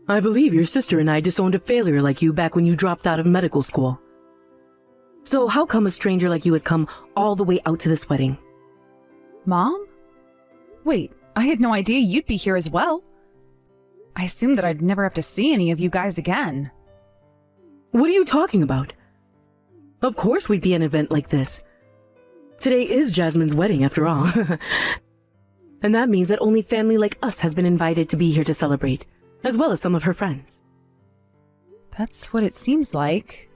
I believe your sister and I disowned a failure like you back when you dropped out of medical school. So how come a stranger like you has come all the way out to this wedding? Mom? Wait, I had no idea you'd be here as well. I assumed that I'd never have to see any of you guys again. What are you talking about? Of course we'd be at an event like this. Today is Jasmine's wedding after all. And that means that only family like us has been invited to be here to celebrate, as well as some of her friends. That's what it seems like.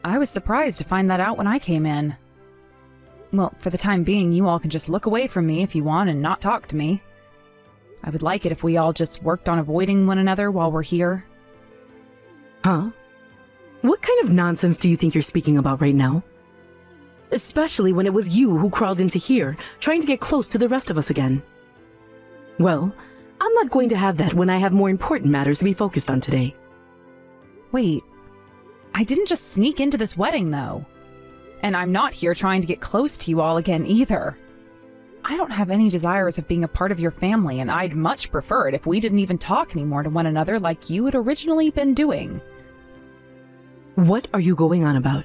I was surprised to find that out when I came in. Well, for the time being, you all can just look away from me if you want and not talk to me. I would like it if we all just worked on avoiding one another while we're here. Huh? What kind of nonsense do you think you're speaking about right now? Especially when it was you who crawled into here, trying to get close to the rest of us again. Well, I'm not going to have that when I have more important matters to be focused on today. Wait, I didn't just sneak into this wedding, though. And I'm not here trying to get close to you all again, either. I don't have any desires of being a part of your family, and I'd much prefer it if we didn't even talk anymore to one another like you had originally been doing. What are you going on about?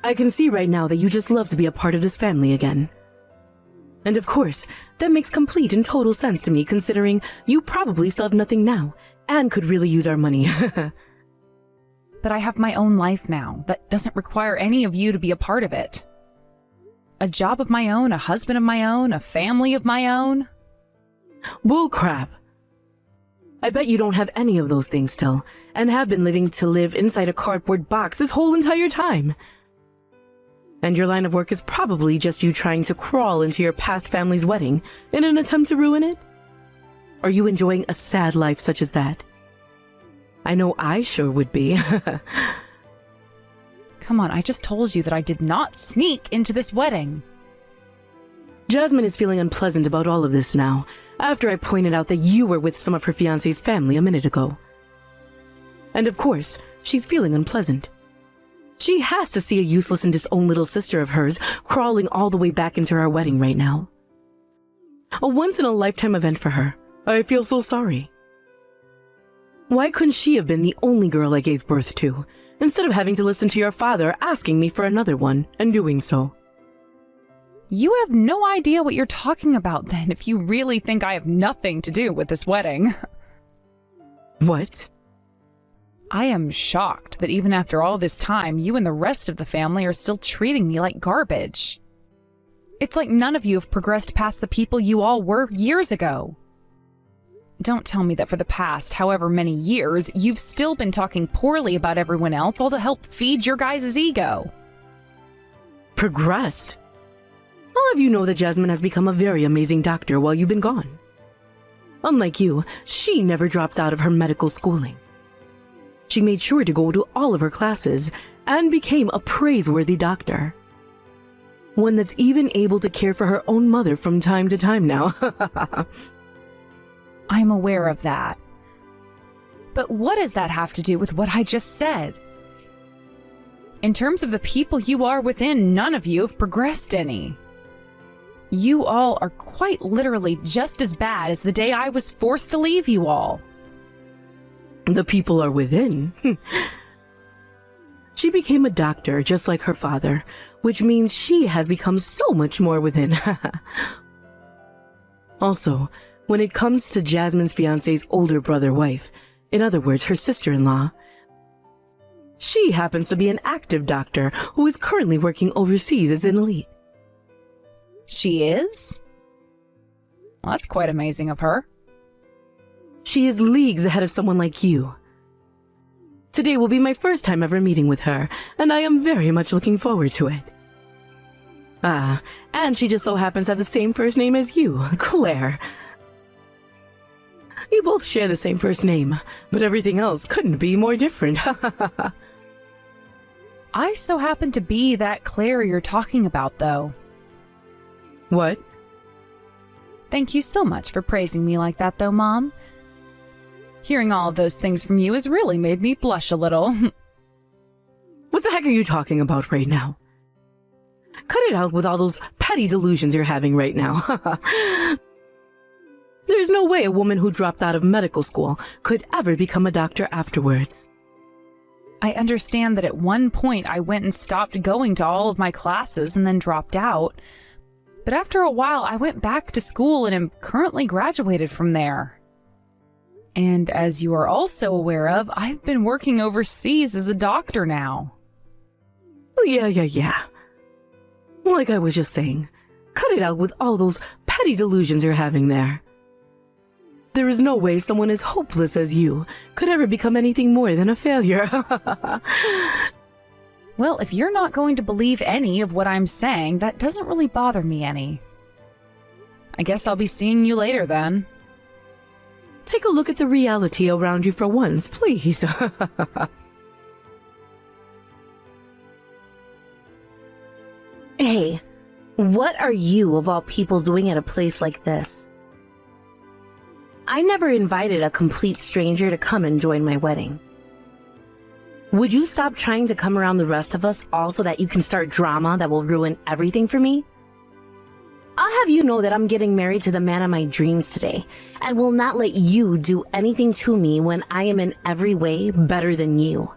I can see right now that you just love to be a part of this family again. And of course, that makes complete and total sense to me considering you probably still have nothing now and could really use our money. But I have my own life now that doesn't require any of you to be a part of it. A job of my own, a husband of my own, a family of my own. Bullcrap. I bet you don't have any of those things still, and have been living to live inside a cardboard box this whole entire time. And your line of work is probably just you trying to crawl into your past family's wedding in an attempt to ruin it? Are you enjoying a sad life such as that? I know I sure would be. Come on, I just told you that I did not sneak into this wedding. Jasmine is feeling unpleasant about all of this now, after I pointed out that you were with some of her fiancé's family a minute ago. And of course, she's feeling unpleasant. She has to see a useless and disowned little sister of hers crawling all the way back into our wedding right now. A once-in-a-lifetime event for her. I feel so sorry. Why couldn't she have been the only girl I gave birth to, instead of having to listen to your father asking me for another one, and doing so? You have no idea what you're talking about then if you really think I have nothing to do with this wedding. What? I am shocked that even after all this time, you and the rest of the family are still treating me like garbage. It's like none of you have progressed past the people you all were years ago. Don't tell me that for the past however many years, you've still been talking poorly about everyone else, all to help feed your guys' ego. Progressed? All of you know that Jasmine has become a very amazing doctor while you've been gone. Unlike you, she never dropped out of her medical schooling. She made sure to go to all of her classes and became a praiseworthy doctor. One that's even able to care for her own mother from time to time now. I'm aware of that. But what does that have to do with what I just said? In terms of the people you are within, none of you have progressed any. You all are quite literally just as bad as the day I was forced to leave you all. The people are within. She became a doctor just like her father, which means she has become so much more within. Also, when it comes to Jasmine's fiancé's older brother-wife, in other words, her sister-in-law, she happens to be an active doctor who is currently working overseas as an elite. She is? Well, that's quite amazing of her. She is leagues ahead of someone like you. Today will be my first time ever meeting with her, and I am very much looking forward to it. Ah, and she just so happens to have the same first name as you, Claire. You both share the same first name, but everything else couldn't be more different. I so happen to be that Claire you're talking about, though. What? Thank you so much for praising me like that, though, Mom. Hearing all of those things from you has really made me blush a little. What the heck are you talking about right now? Cut it out with all those petty delusions you're having right now. There's There's no way a woman who dropped out of medical school could ever become a doctor afterwards. I understand that at one point I went and stopped going to all of my classes and then dropped out. But after a while, I went back to school and am currently graduated from there. And as you are also aware of, I've been working overseas as a doctor now. Yeah. Like I was just saying, cut it out with all those petty delusions you're having there. There is no way someone as hopeless as you could ever become anything more than a failure. Well, if you're not going to believe any of what I'm saying, that doesn't really bother me any. I guess I'll be seeing you later then. Take a look at the reality around you for once, please. Hey, what are you of all people doing at a place like this? I never invited a complete stranger to come and join my wedding. Would you stop trying to come around the rest of us all so that you can start drama that will ruin everything for me? I'll have you know that I'm getting married to the man of my dreams today, and will not let you do anything to me when I am in every way better than you.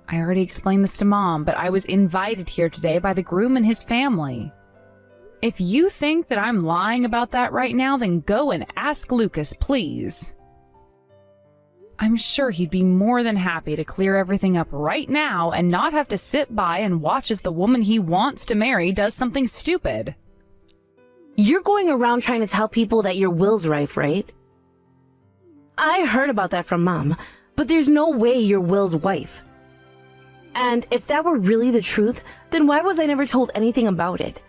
I already explained this to Mom, but I was invited here today by the groom and his family. If you think that I'm lying about that right now, then go and ask Lucas, please. I'm sure he'd be more than happy to clear everything up right now and not have to sit by and watch as the woman he wants to marry does something stupid. You're going around trying to tell people that your will's rife, right? I heard about that from Mom, but there's no way you're Will's wife. And if that were really the truth, then why was I never told anything about it?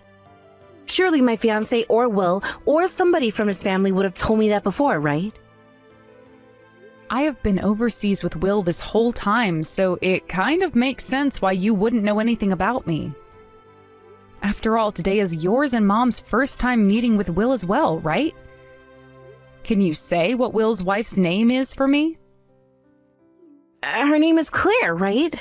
Surely my fiancé or Will or somebody from his family would have told me that before, right? I have been overseas with Will this whole time, so it kind of makes sense why you wouldn't know anything about me. After all, today is yours and Mom's first time meeting with Will as well, right? Can you say what Will's wife's name is for me? Her name is Claire, right?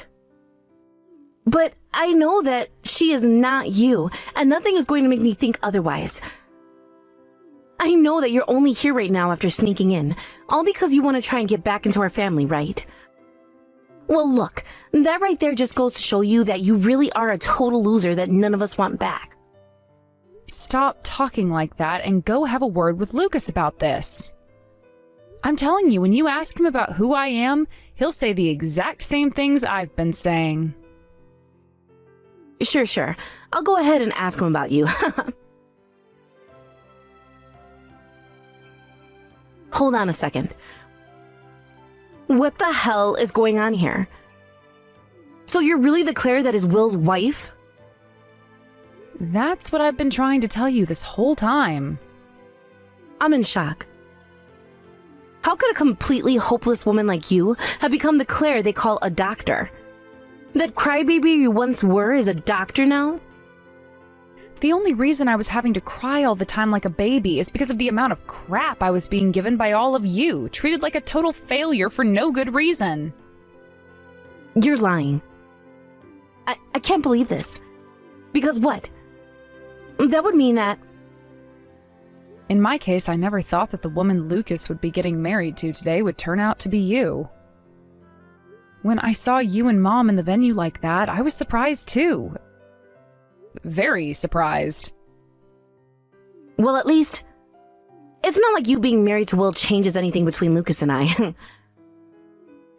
But I know that she is not you, and nothing is going to make me think otherwise. I know that you're only here right now after sneaking in, all because you want to try and get back into our family, right? Well, look, that right there just goes to show you that you really are a total loser that none of us want back. Stop talking like that and go have a word with Lucas about this. I'm telling you, when you ask him about who I am, he'll say the exact same things I've been saying. Sure. I'll go ahead and ask him about you. Hold on a second. What the hell is going on here? So you're really the Claire that is Will's wife? That's what I've been trying to tell you this whole time. I'm in shock. How could a completely hopeless woman like you have become the Claire they call a doctor? That crybaby you once were is a doctor now? The only reason I was having to cry all the time like a baby is because of the amount of crap I was being given by all of you, treated like a total failure for no good reason. You're lying. I can't believe this. Because what? That would mean that... In my case, I never thought that the woman Lucas would be getting married to today would turn out to be you. When I saw you and Mom in the venue like that, I was surprised too. Very surprised. Well, at least... It's not like you being married to Will changes anything between Lucas and I.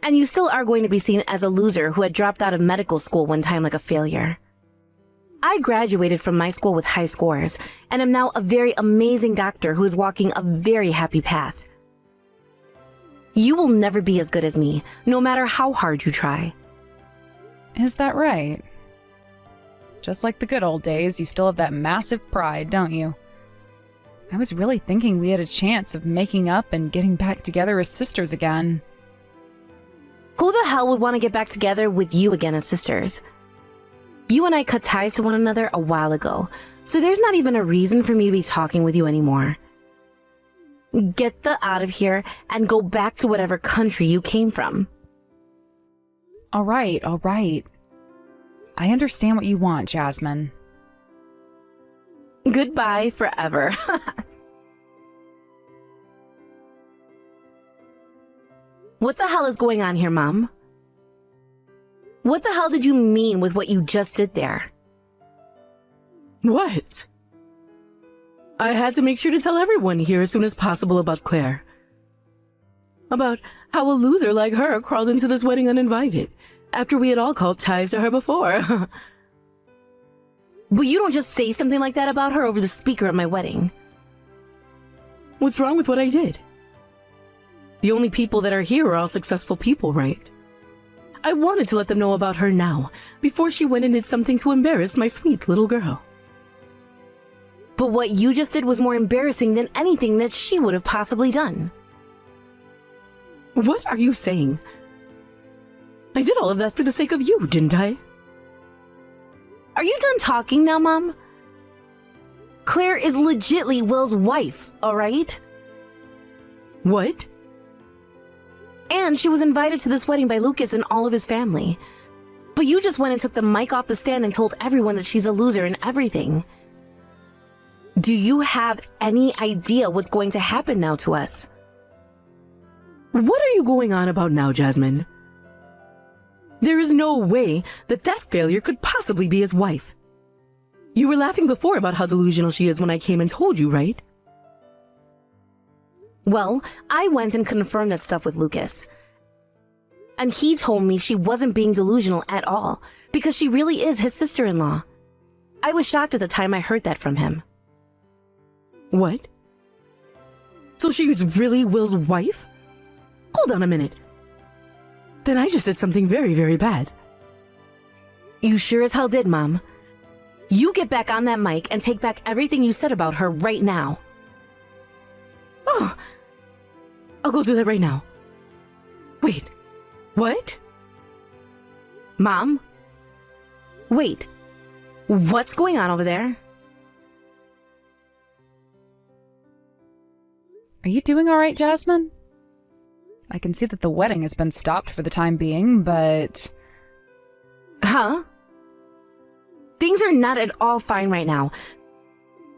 And you still are going to be seen as a loser who had dropped out of medical school one time like a failure. I graduated from my school with high scores, and am now a very amazing doctor who is walking a very happy path. You will never be as good as me, no matter how hard you try. Is that right? Just like the good old days, you still have that massive pride, don't you? I was really thinking we had a chance of making up and getting back together as sisters again. Who the hell would want to get back together with you again as sisters? You and I cut ties to one another a while ago, so there's not even a reason for me to be talking with you anymore. Get the out of here and go back to whatever country you came from. All right. I understand what you want, Jasmine. Goodbye forever. What the hell is going on here, Mom? What the hell did you mean with what you just did there? What? I had to make sure to tell everyone here as soon as possible about Claire. About how a loser like her crawled into this wedding uninvited, after we had all called ties to her before. But you don't just say something like that about her over the speaker at my wedding. What's wrong with what I did? The only people that are here are all successful people, right? I wanted to let them know about her now, before she went and did something to embarrass my sweet little girl. But what you just did was more embarrassing than anything that she would have possibly done. What are you saying? I did all of that for the sake of you, didn't I? Are you done talking now, Mom? Claire is legitly Will's wife, alright? What? And she was invited to this wedding by Lucas and all of his family. But you just went and took the mic off the stand and told everyone that she's a loser and everything. Do you have any idea what's going to happen now to us? What are you going on about now, Jasmine? There is no way that that failure could possibly be his wife. You were laughing before about how delusional she is when I came and told you, right? Well, I went and confirmed that stuff with Lucas. And he told me she wasn't being delusional at all, because she really is his sister-in-law. I was shocked at the time I heard that from him. What? So she was really Will's wife? Hold on a minute. Then I just did something very, very bad. You sure as hell did, Mom. You get back on that mic and take back everything you said about her right now. Oh, I'll go do that right now. Wait, what? Mom? Wait, what's going on over there? Are you doing all right, Jasmine? I can see that the wedding has been stopped for the time being, but... Huh? Things are not at all fine right now.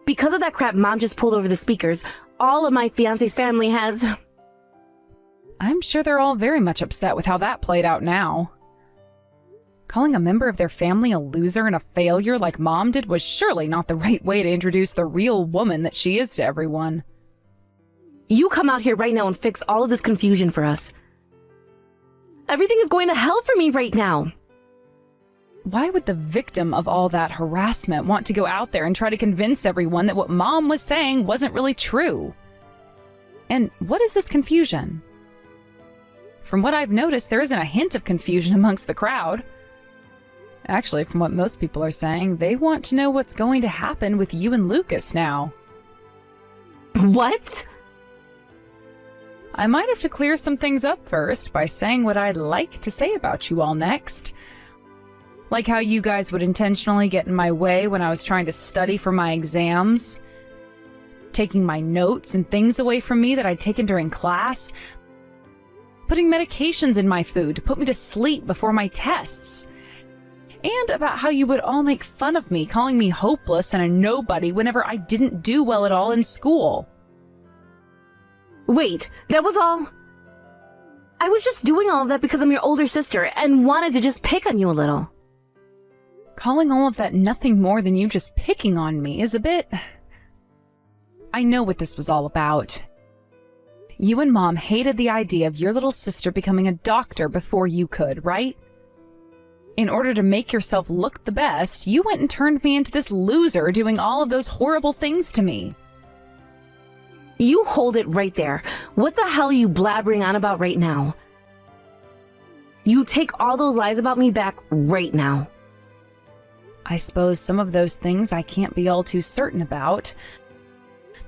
Because of that crap Mom just pulled over the speakers, all of my fiancé's family has... I'm sure they're all very much upset with how that played out now. Calling a member of their family a loser and a failure like Mom did was surely not the right way to introduce the real woman that she is to everyone. You come out here right now and fix all of this confusion for us. Everything is going to hell for me right now. Why would the victim of all that harassment want to go out there and try to convince everyone that what Mom was saying wasn't really true? And what is this confusion? From what I've noticed, there isn't a hint of confusion amongst the crowd. Actually, from what most people are saying, they want to know what's going to happen with you and Lucas now. What? I might have to clear some things up first by saying what I'd like to say about you all next. Like how you guys would intentionally get in my way when I was trying to study for my exams, taking my notes and things away from me that I'd taken during class, putting medications in my food to put me to sleep before my tests, and about how you would all make fun of me, calling me hopeless and a nobody whenever I didn't do well at all in school. Wait, that was all? I was just doing all of that because I'm your older sister and wanted to just pick on you a little. Calling all of that nothing more than you just picking on me is a bit... I know what this was all about. You and Mom hated the idea of your little sister becoming a doctor before you could, right? In order to make yourself look the best, you went and turned me into this loser doing all of those horrible things to me. You hold it right there. What the hell are you blabbering on about right now? You take all those lies about me back right now. I suppose some of those things I can't be all too certain about.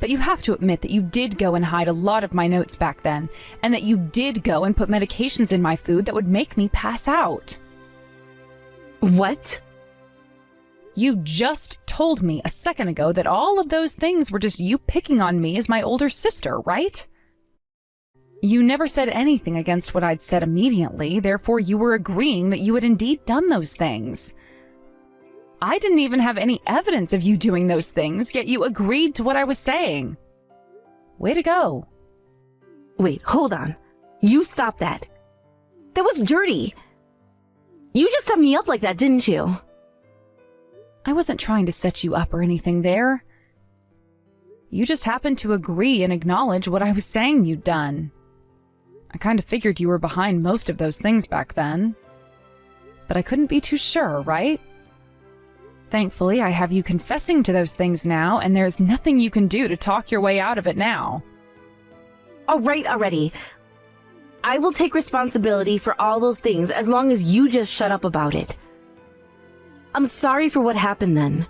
But you have to admit that you did go and hide a lot of my notes back then, and that you did go and put medications in my food that would make me pass out. What? You just told me a second ago that all of those things were just you picking on me as my older sister, right? You never said anything against what I'd said immediately, therefore you were agreeing that you had indeed done those things. I didn't even have any evidence of you doing those things, yet you agreed to what I was saying. Way to go. Wait, hold on. You stop that. That was dirty. You just set me up like that, didn't you? I wasn't trying to set you up or anything there. You just happened to agree and acknowledge what I was saying you'd done. I kind of figured you were behind most of those things back then. But I couldn't be too sure, right? Thankfully, I have you confessing to those things now, and there's nothing you can do to talk your way out of it now. All right, already. I will take responsibility for all those things as long as you just shut up about it. I'm sorry for what happened then.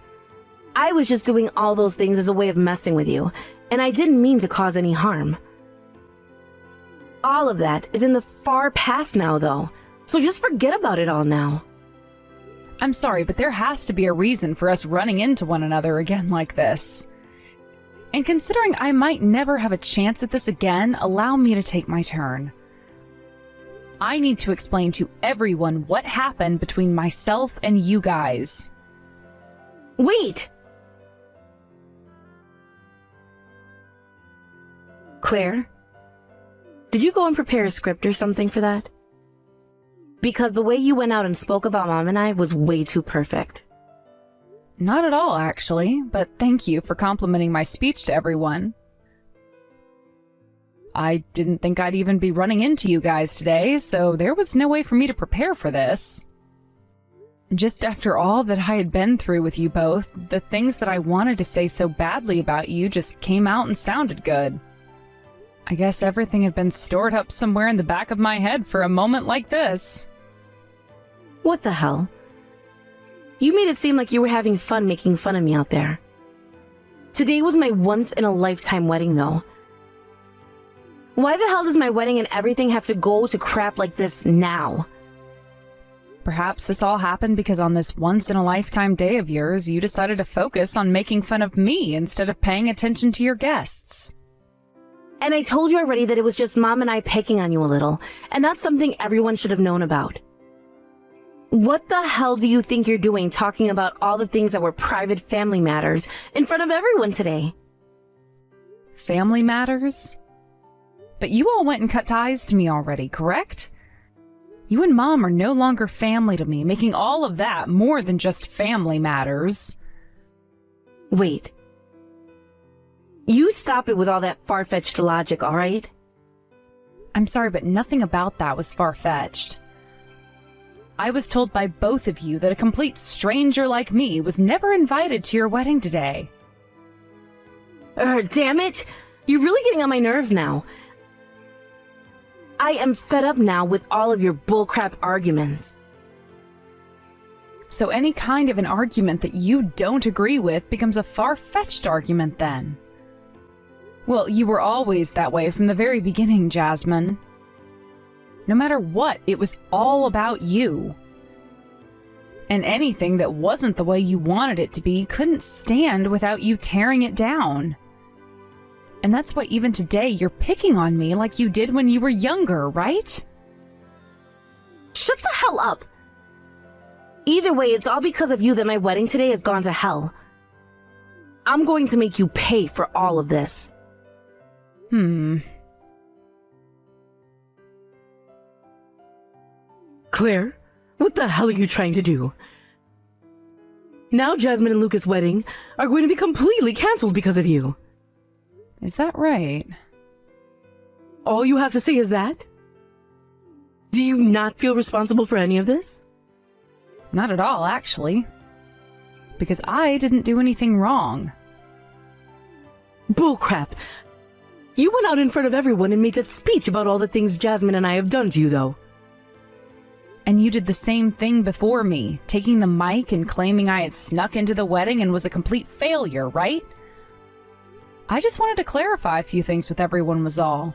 I was just doing all those things as a way of messing with you, and I didn't mean to cause any harm. All of that is in the far past now, though, so just forget about it all now. I'm sorry, but there has to be a reason for us running into one another again like this. And considering I might never have a chance at this again, allow me to take my turn. I need to explain to everyone what happened between myself and you guys. Wait! Claire, did you go and prepare a script or something for that? Because the way you went out and spoke about Mom and I was way too perfect. Not at all, actually, but thank you for complimenting my speech to everyone. I didn't think I'd even be running into you guys today, so there was no way for me to prepare for this. Just after all that I had been through with you both, the things that I wanted to say so badly about you just came out and sounded good. I guess everything had been stored up somewhere in the back of my head for a moment like this. What the hell? You made it seem like you were having fun making fun of me out there. Today was my once-in-a-lifetime wedding, though. Why the hell does my wedding and everything have to go to crap like this now? Perhaps this all happened because on this once-in-a-lifetime day of yours, you decided to focus on making fun of me instead of paying attention to your guests. And I told you already that it was just Mom and I picking on you a little, and that's something everyone should have known about. What the hell do you think you're doing talking about all the things that were private family matters in front of everyone today? Family matters? But you all went and cut ties to me already, correct? You and Mom are no longer family to me, making all of that more than just family matters. Wait. You stop it with all that far-fetched logic, all right? I'm sorry, but nothing about that was far-fetched. I was told by both of you that a complete stranger like me was never invited to your wedding today. Damn it! You're really getting on my nerves now. I am fed up now with all of your bullcrap arguments. So any kind of an argument that you don't agree with becomes a far-fetched argument then. Well, you were always that way from the very beginning, Jasmine. No matter what, it was all about you. And anything that wasn't the way you wanted it to be couldn't stand without you tearing it down. And that's why even today you're picking on me like you did when you were younger, right? Shut the hell up! Either way, it's all because of you that my wedding today has gone to hell. I'm going to make you pay for all of this. Claire, what the hell are you trying to do? Now Jasmine and Lucas' wedding are going to be completely cancelled because of you. Is that right? All you have to say is that? Do you not feel responsible for any of this? Not at all, actually. Because I didn't do anything wrong. Bullcrap! You went out in front of everyone and made that speech about all the things Jasmine and I have done to you, though. And you did the same thing before me, taking the mic and claiming I had snuck into the wedding and was a complete failure, right? I just wanted to clarify a few things with everyone was all.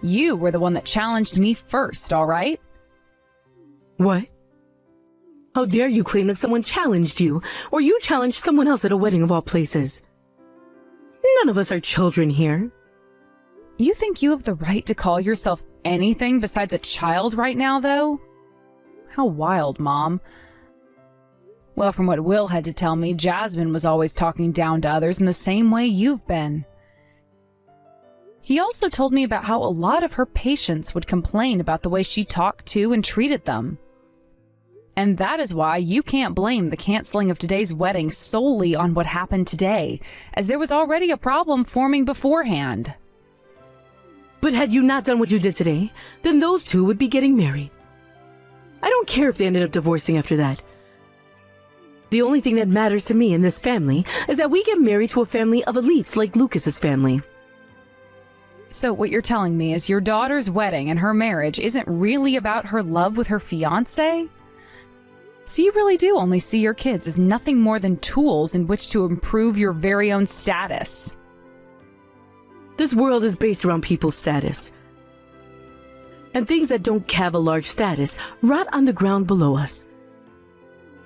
You were the one that challenged me first, all right? What? How dare you claim that someone challenged you, or you challenged someone else at a wedding of all places? None of us are children here. You think you have the right to call yourself anything besides a child right now, though? How wild, Mom. Well, from what Will had to tell me, Jasmine was always talking down to others in the same way you've been. He also told me about how a lot of her patients would complain about the way she talked to and treated them. And that is why you can't blame the canceling of today's wedding solely on what happened today, as there was already a problem forming beforehand. But had you not done what you did today, then those two would be getting married. I don't care if they ended up divorcing after that. The only thing that matters to me in this family is that we get married to a family of elites like Lucas's family. So what you're telling me is your daughter's wedding and her marriage isn't really about her love with her fiancé? So you really do only see your kids as nothing more than tools in which to improve your very own status. This world is based around people's status. And things that don't have a large status rot on the ground below us.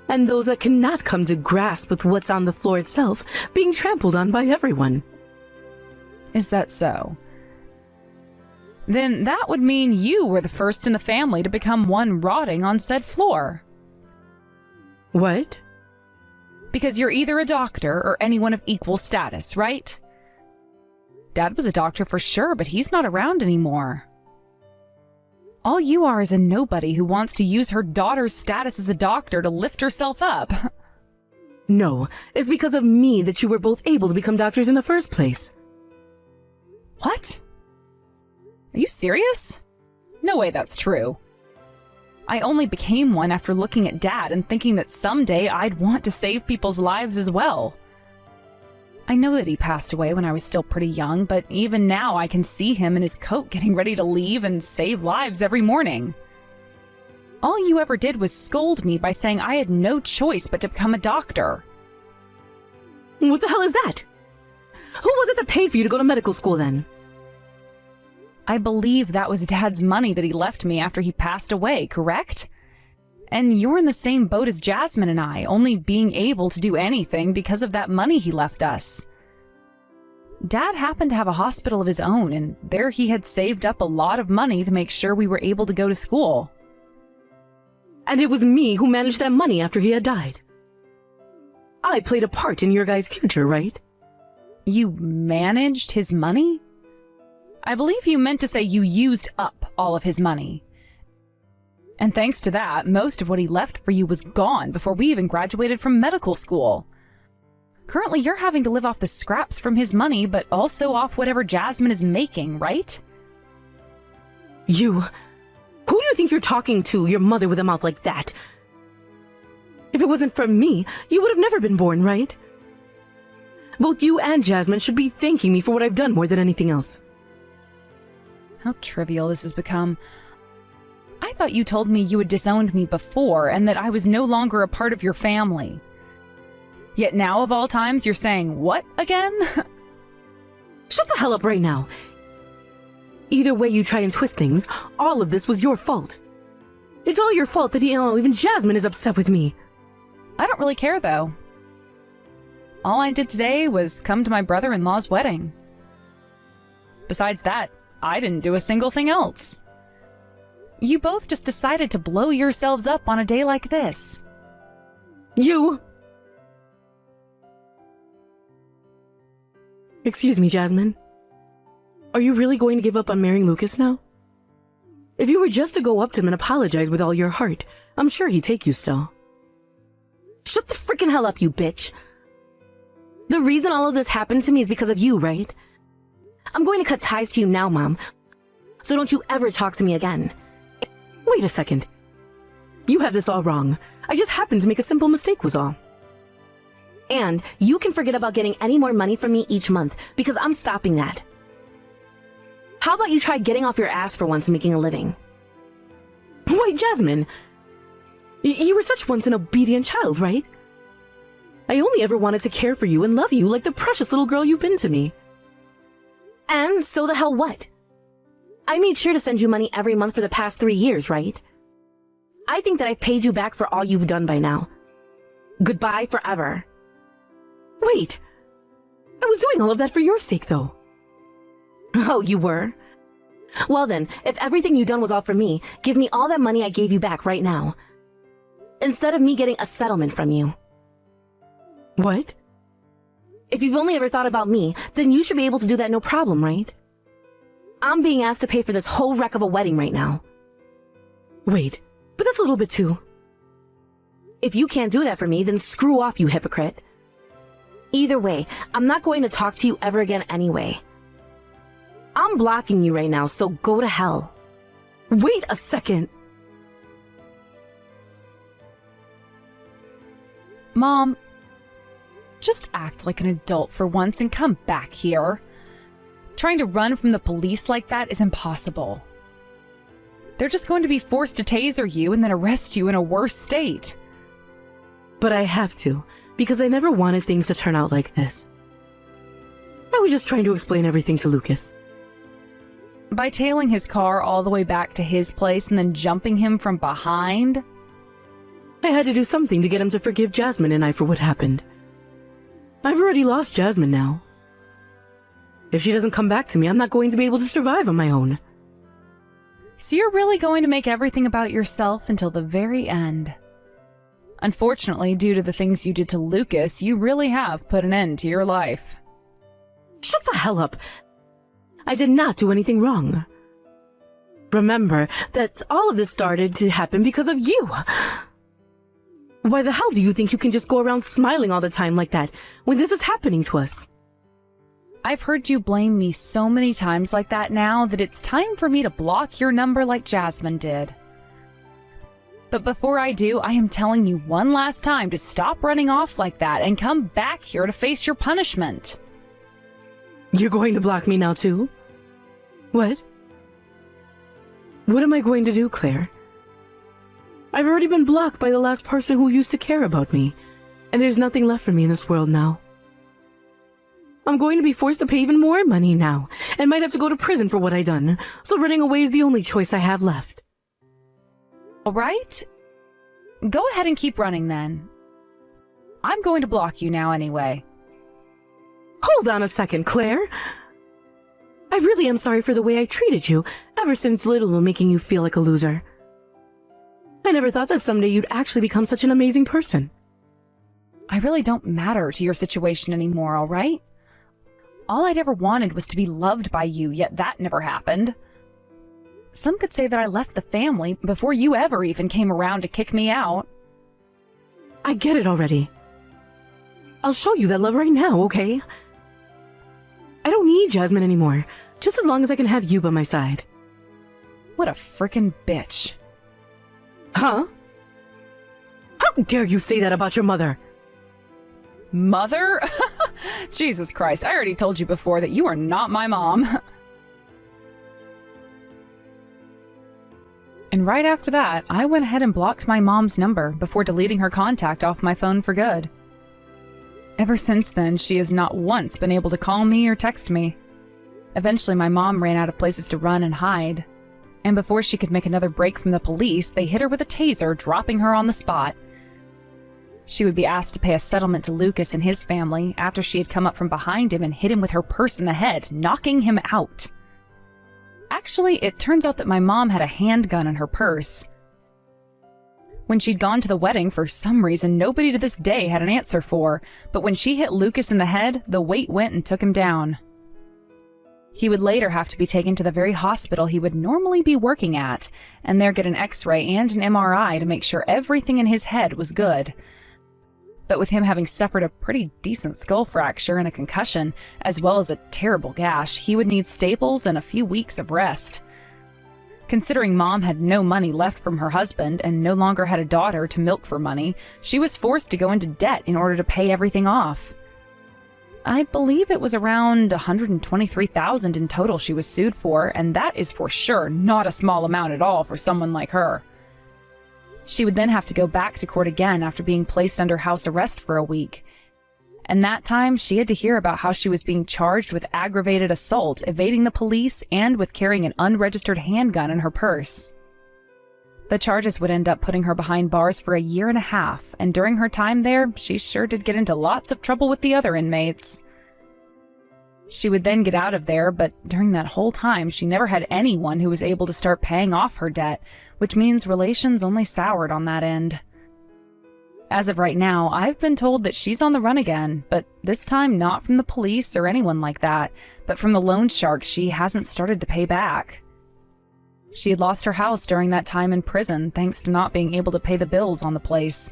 And those that cannot come to grasp with what's on the floor itself being trampled on by everyone. Is that so? Then that would mean you were the first in the family to become one rotting on said floor. What? Because you're either a doctor or anyone of equal status, right? Dad was a doctor for sure, but he's not around anymore. All you are is a nobody who wants to use her daughter's status as a doctor to lift herself up. No, it's because of me that you were both able to become doctors in the first place. What? Are you serious? No way that's true. I only became one after looking at Dad and thinking that someday I'd want to save people's lives as well. I know that he passed away when I was still pretty young, but even now I can see him in his coat getting ready to leave and save lives every morning. All you ever did was scold me by saying I had no choice but to become a doctor. What the hell is that? Who was it that paid for you to go to medical school then? I believe that was Dad's money that he left me after he passed away, correct? And you're in the same boat as Jasmine and I, only being able to do anything because of that money he left us. Dad happened to have a hospital of his own, and there he had saved up a lot of money to make sure we were able to go to school. And it was me who managed that money after he had died. I played a part in your guys' future, right? You managed his money? I believe you meant to say you used up all of his money. And thanks to that, most of what he left for you was gone before we even graduated from medical school. Currently, you're having to live off the scraps from his money, but also off whatever Jasmine is making, right? You... Who do you think you're talking to, your mother with a mouth like that? If it wasn't for me, you would have never been born, right? Both you and Jasmine should be thanking me for what I've done more than anything else. How trivial this has become. I thought you told me you had disowned me before and that I was no longer a part of your family. Yet now, of all times, you're saying what again? Shut the hell up right now. Either way you try and twist things, all of this was your fault. It's all your fault that even Jasmine is upset with me. I don't really care, though. All I did today was come to my brother-in-law's wedding. Besides that, I didn't do a single thing else. You both just decided to blow yourselves up on a day like this. You... Excuse me, Jasmine. Are you really going to give up on marrying Lucas now? If you were just to go up to him and apologize with all your heart, I'm sure he'd take you still. Shut the freaking hell up, you bitch. The reason all of this happened to me is because of you, right? I'm going to cut ties to you now, Mom. So don't you ever talk to me again. Wait a second. You have this all wrong. I just happened to make a simple mistake was all. And you can forget about getting any more money from me each month, because I'm stopping that. How about you try getting off your ass for once and making a living? Wait, Jasmine. You were such once an obedient child, right? I only ever wanted to care for you and love you like the precious little girl you've been to me. And so the hell what? I made sure to send you money every month for the past 3 years, right? I think that I've paid you back for all you've done by now. Goodbye forever. Wait. I was doing all of that for your sake, though. Oh, you were? Well then, if everything you've done was all for me, give me all that money I gave you back right now. Instead of me getting a settlement from you. What? If you've only ever thought about me, then you should be able to do that no problem, right? I'm being asked to pay for this whole wreck of a wedding right now. Wait, but that's a little bit too... If you can't do that for me, then screw off, you hypocrite. Either way, I'm not going to talk to you ever again anyway. I'm blocking you right now, so go to hell. Wait a second. Mom, just act like an adult for once and come back here. Trying to run from the police like that is impossible. They're just going to be forced to taser you and then arrest you in a worse state. But I have to, because I never wanted things to turn out like this. I was just trying to explain everything to Lucas. By tailing his car all the way back to his place and then jumping him from behind? I had to do something to get him to forgive Jasmine and I for what happened. I've already lost Jasmine now. If she doesn't come back to me, I'm not going to be able to survive on my own. So you're really going to make everything about yourself until the very end. Unfortunately, due to the things you did to Lucas, you really have put an end to your life. Shut the hell up! I did not do anything wrong. Remember that all of this started to happen because of you. Why the hell do you think you can just go around smiling all the time like that when this is happening to us? I've heard you blame me so many times like that now that it's time for me to block your number like Jasmine did. But before I do, I am telling you one last time to stop running off like that and come back here to face your punishment. You're going to block me now too? What? What am I going to do, Claire? I've already been blocked by the last person who used to care about me, and there's nothing left for me in this world now. I'm going to be forced to pay even more money now, and might have to go to prison for what I done, so running away is the only choice I have left. All right? Go ahead and keep running then. I'm going to block you now anyway. Hold on a second, Claire. I really am sorry for the way I treated you ever since Little, making you feel like a loser. I never thought that someday you'd actually become such an amazing person. I really don't matter to your situation anymore, all right? All I'd ever wanted was to be loved by you, yet that never happened. Some could say that I left the family before you ever even came around to kick me out. I get it already. I'll show you that love right now, okay? I don't need Jasmine anymore, just as long as I can have you by my side. What a frickin' bitch. Huh? How dare you say that about your mother? Mother? Jesus Christ, I already told you before that you are not my mom. And right after that, I went ahead and blocked my mom's number before deleting her contact off my phone for good. Ever since then, she has not once been able to call me or text me. Eventually, my mom ran out of places to run and hide. And before she could make another break from the police, they hit her with a taser, dropping her on the spot. She would be asked to pay a settlement to Lucas and his family after she had come up from behind him and hit him with her purse in the head, knocking him out. Actually, it turns out that my mom had a handgun in her purse. When she'd gone to the wedding, for some reason, nobody to this day had an answer for, but when she hit Lucas in the head, the weight went and took him down. He would later have to be taken to the very hospital he would normally be working at, and there get an X-ray and an MRI to make sure everything in his head was good. But with him having suffered a pretty decent skull fracture and a concussion, as well as a terrible gash, he would need staples and a few weeks of rest. Considering Mom had no money left from her husband and no longer had a daughter to milk for money, she was forced to go into debt in order to pay everything off. I believe it was around $123,000 in total she was sued for, and that is for sure not a small amount at all for someone like her. She would then have to go back to court again after being placed under house arrest for a week. And that time, she had to hear about how she was being charged with aggravated assault, evading the police, and with carrying an unregistered handgun in her purse. The charges would end up putting her behind bars for a year and a half, and during her time there, she sure did get into lots of trouble with the other inmates. She would then get out of there, but during that whole time, she never had anyone who was able to start paying off her debt, which means relations only soured on that end. As of right now, I've been told that she's on the run again, but this time not from the police or anyone like that, but from the loan sharks she hasn't started to pay back. She had lost her house during that time in prison thanks to not being able to pay the bills on the place,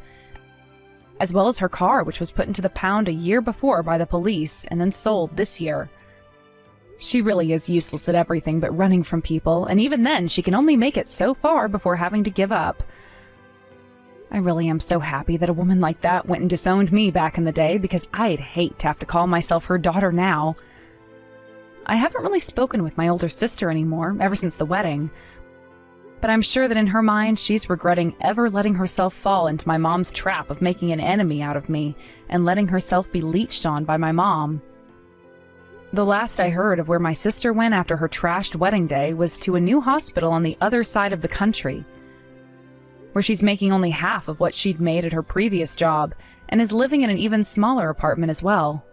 as well as her car, which was put into the pound a year before by the police and then sold this year. She really is useless at everything but running from people, and even then she can only make it so far before having to give up. I really am so happy that a woman like that went and disowned me back in the day, because I'd hate to have to call myself her daughter now. I haven't really spoken with my older sister anymore ever since the wedding, but I'm sure that in her mind she's regretting ever letting herself fall into my mom's trap of making an enemy out of me and letting herself be leeched on by my mom. The last I heard of where my sister went after her trashed wedding day was to a new hospital on the other side of the country, where she's making only half of what she'd made at her previous job and is living in an even smaller apartment as well.